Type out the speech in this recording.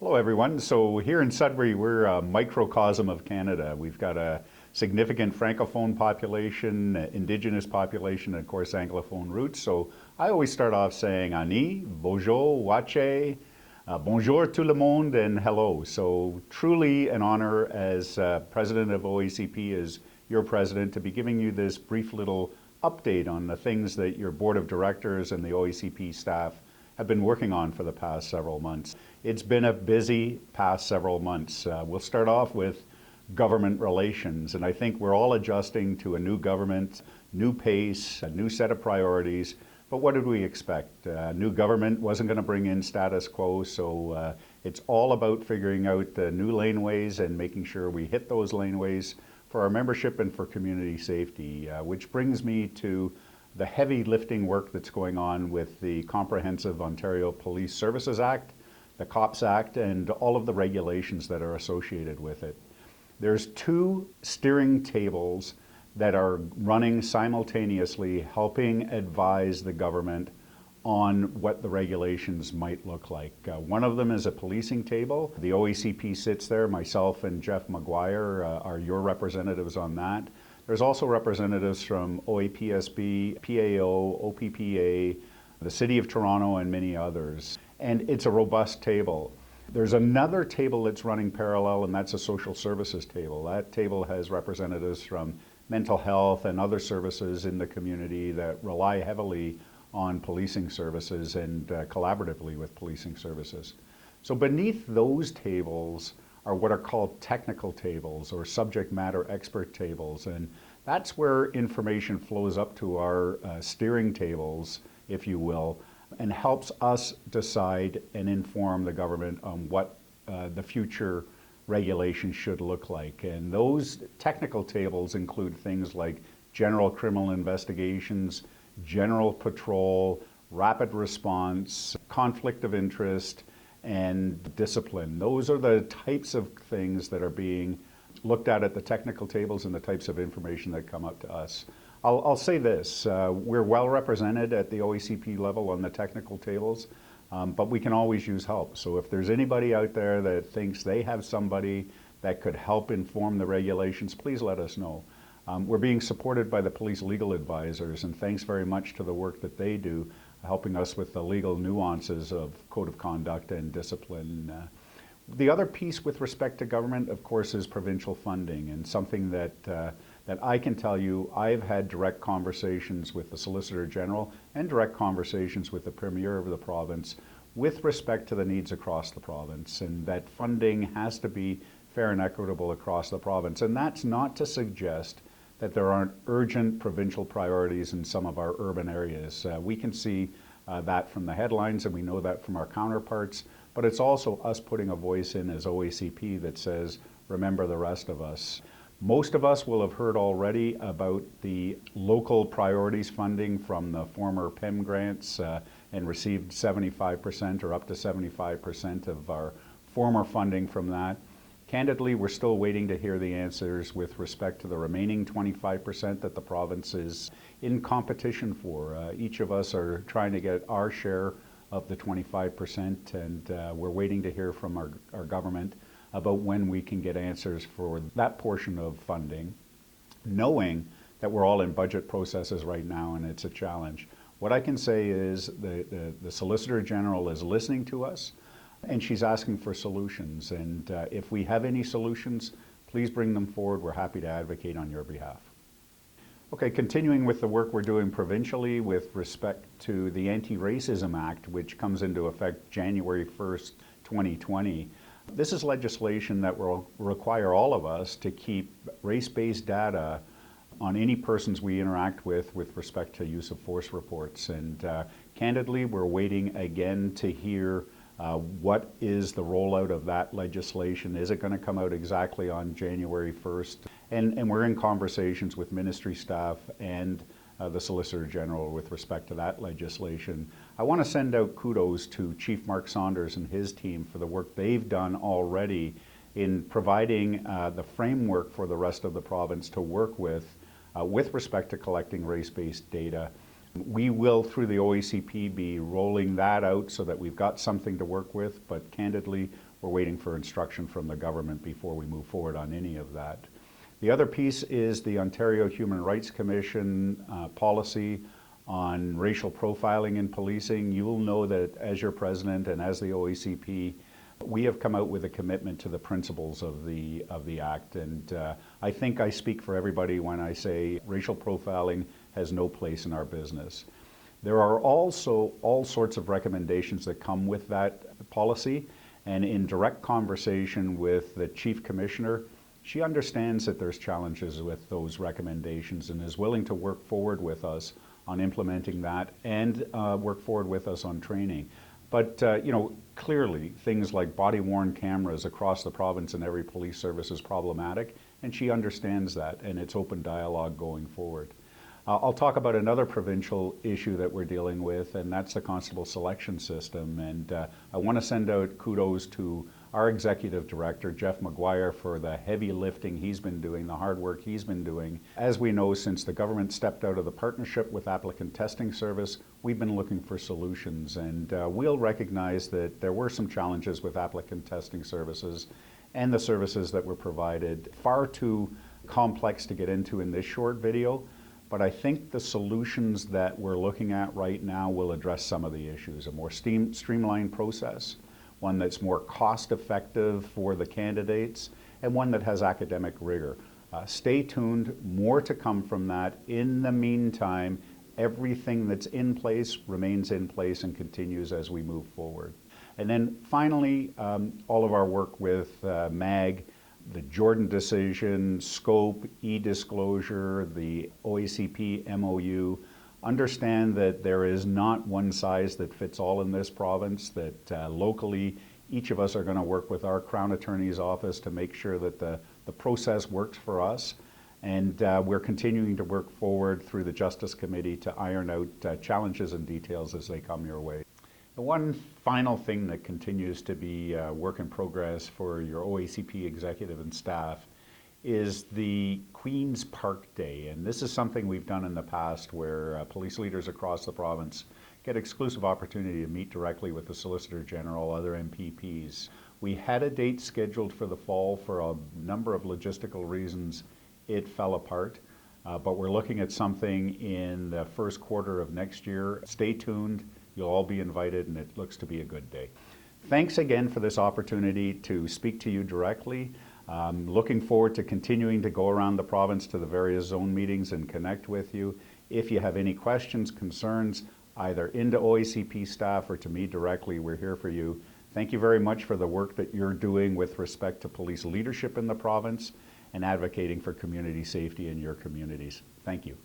Hello, everyone. So here in Sudbury, we're a microcosm of Canada. We've got a significant Francophone population, Indigenous population, and of course, Anglophone roots. So I always start off saying ani, bonjour, wache, bonjour tout le monde, and hello. So truly an honor as president of OACP, as your president, to be giving you this brief little update on the things that your board of directors and the OACP staff have been working on for the past several months. It's been a busy past several months. We'll start off with government relations, and I think we're all adjusting to a new government, new pace, a new set of priorities. But what did we expect? New government wasn't going to bring in status quo, so it's all about figuring out the new laneways and making sure we hit those laneways for our membership and for community safety, which brings me to the heavy lifting work that's going on with the Comprehensive Ontario Police Services Act, the COPS Act, and all of the regulations that are associated with it. There's two steering tables that are running simultaneously, helping advise the government on what the regulations might look like. One of them is a policing table. The OACP sits there. Myself and Jeff McGuire are your representatives on that. There's also representatives from OAPSB, PAO, OPPA, the City of Toronto, and many others. And it's a robust table. There's another table that's running parallel, and that's a social services table. That table has representatives from mental health and other services in the community that rely heavily on policing services and collaboratively with policing services. So beneath those tables are what are called technical tables or subject matter expert tables. And that's where information flows up to our steering tables, if you will, and helps us decide and inform the government on what the future regulations should look like. And those technical tables include things like general criminal investigations, general patrol, rapid response, conflict of interest, and discipline. Those are the types of things that are being looked at the technical tables and the types of information that come up to us. I'll say this, we're well represented at the OACP level on the technical tables, but we can always use help. So if there's anybody out there that thinks they have somebody that could help inform the regulations, please let us know. We're being supported by the police legal advisors, and thanks very much to the work that they do, helping us with the legal nuances of code of conduct and discipline. The other piece with respect to government, of course, is provincial funding, and something that I can tell you, I've had direct conversations with the Solicitor General and direct conversations with the Premier of the province with respect to the needs across the province, and that funding has to be fair and equitable across the province. And that's not to suggest that there aren't urgent provincial priorities in some of our urban areas. We can see that from the headlines, and we know that from our counterparts, but it's also us putting a voice in as OACP that says, remember the rest of us. Most of us will have heard already about the local priorities funding from the former PEM grants and received 75% or up to 75% of our former funding from that. Candidly, we're still waiting to hear the answers with respect to the remaining 25% that the province is in competition for. Each of us are trying to get our share of the 25%, and we're waiting to hear from our government about when we can get answers for that portion of funding, knowing that we're all in budget processes right now and it's a challenge. What I can say is the Solicitor General is listening to us, and she's asking for solutions. And if we have any solutions, please bring them forward. We're happy to advocate on your behalf. Okay, continuing with the work we're doing provincially with respect to the Anti-Racism Act, which comes into effect January 1st, 2020. This is legislation that will require all of us to keep race-based data on any persons we interact with respect to use of force reports. And candidly, we're waiting again to hear what is the rollout of that legislation? Is it going to come out exactly on January 1st? And we're in conversations with ministry staff and the Solicitor General with respect to that legislation. I want to send out kudos to Chief Mark Saunders and his team for the work they've done already in providing the framework for the rest of the province to work with respect to collecting race-based data. We will, through the OACP, be rolling that out so that we've got something to work with, but candidly, we're waiting for instruction from the government before we move forward on any of that. The other piece is the Ontario Human Rights Commission policy on racial profiling in policing. You will know that as your president and as the OACP, we have come out with a commitment to the principles of the Act, and I think I speak for everybody when I say racial profiling has no place in our business. There are also all sorts of recommendations that come with that policy, and in direct conversation with the Chief Commissioner, she understands that there's challenges with those recommendations and is willing to work forward with us on implementing that and work forward with us on training. But clearly things like body-worn cameras across the province in every police service is problematic, and she understands that, and it's open dialogue going forward. I'll talk about another provincial issue that we're dealing with, and that's the constable selection system. And I want to send out kudos to our executive director, Jeff McGuire, for the heavy lifting he's been doing, the hard work he's been doing. As we know, since the government stepped out of the partnership with Applicant Testing Service, we've been looking for solutions. And we'll recognize that there were some challenges with applicant testing services and the services that were provided. Far too complex to get into in this short video. But I think the solutions that we're looking at right now will address some of the issues. A more streamlined process, one that's more cost-effective for the candidates, and one that has academic rigor. Stay tuned, more to come from that. In the meantime, everything that's in place remains in place and continues as we move forward. And then finally, all of our work with MAG, the Jordan decision, scope, e-disclosure, the OACP MOU, understand that there is not one size that fits all in this province, that locally each of us are going to work with our Crown Attorney's office to make sure that the process works for us. And we're continuing to work forward through the Justice Committee to iron out challenges and details as they come your way. The one final thing that continues to be a work in progress for your OACP executive and staff is the Queen's Park Day. And this is something we've done in the past where police leaders across the province get exclusive opportunity to meet directly with the Solicitor General, other MPPs. We had a date scheduled for the fall. For a number of logistical reasons, it fell apart. But we're looking at something in the first quarter of next year. Stay tuned. You'll all be invited, and it looks to be a good day. Thanks again for this opportunity to speak to you directly. Looking forward to continuing to go around the province to the various zone meetings and connect with you. If you have any questions, concerns, either into OACP staff or to me directly, we're here for you. Thank you very much for the work that you're doing with respect to police leadership in the province and advocating for community safety in your communities. Thank you.